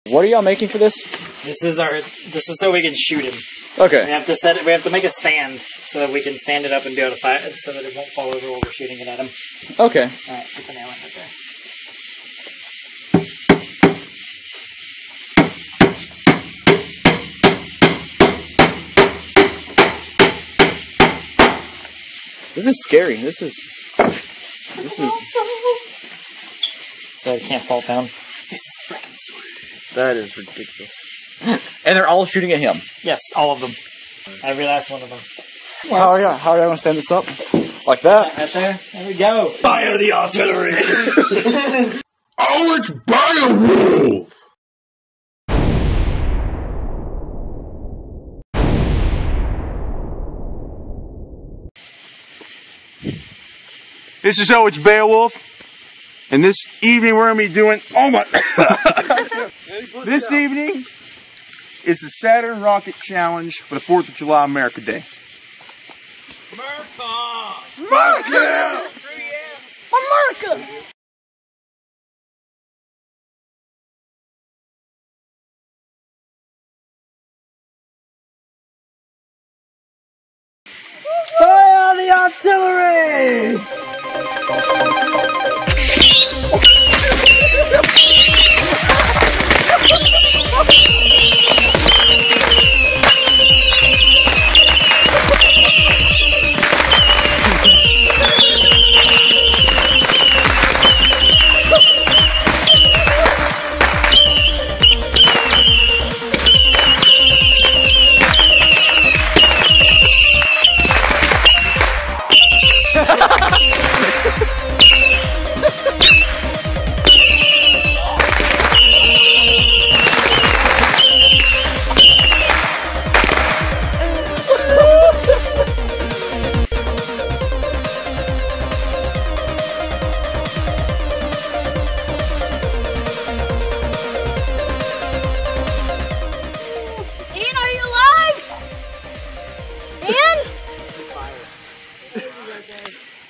What are y'all making for this? This is so we can shoot him. Okay. We have to set it. We have to make a stand so that we can stand it up and be able to fire it, so that it won't fall over while we're shooting it at him. Okay. All right, put the nail in right there. This is scary. This is. So it can't fall down. This is freaking sweet. That is ridiculous. And they're all shooting at him. Yes, all of them. Every last one of them. How are you going to stand this up? Like that? Right there. There we go. Fire the artillery! Oh, it's Beowulf! This is it's Beowulf, and this evening we're going to be doing, this evening is the Saturn Rocket Challenge for the 4th of July America Day. America! America! America! Fire the artillery!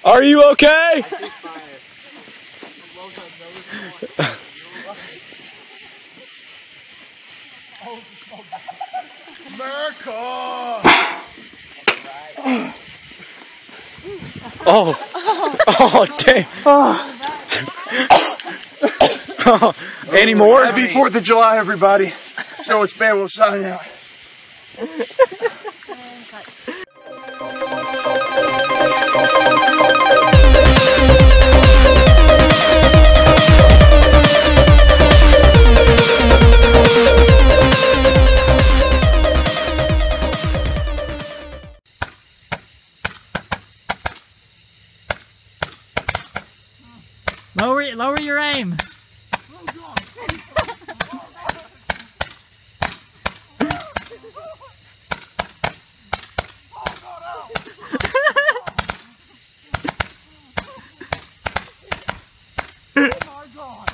Are you okay? America! Oh. Oh, dang. Oh. Any more? Happy 4th of July, everybody. So it's Beowulf signing out. Lower your aim. Oh my God.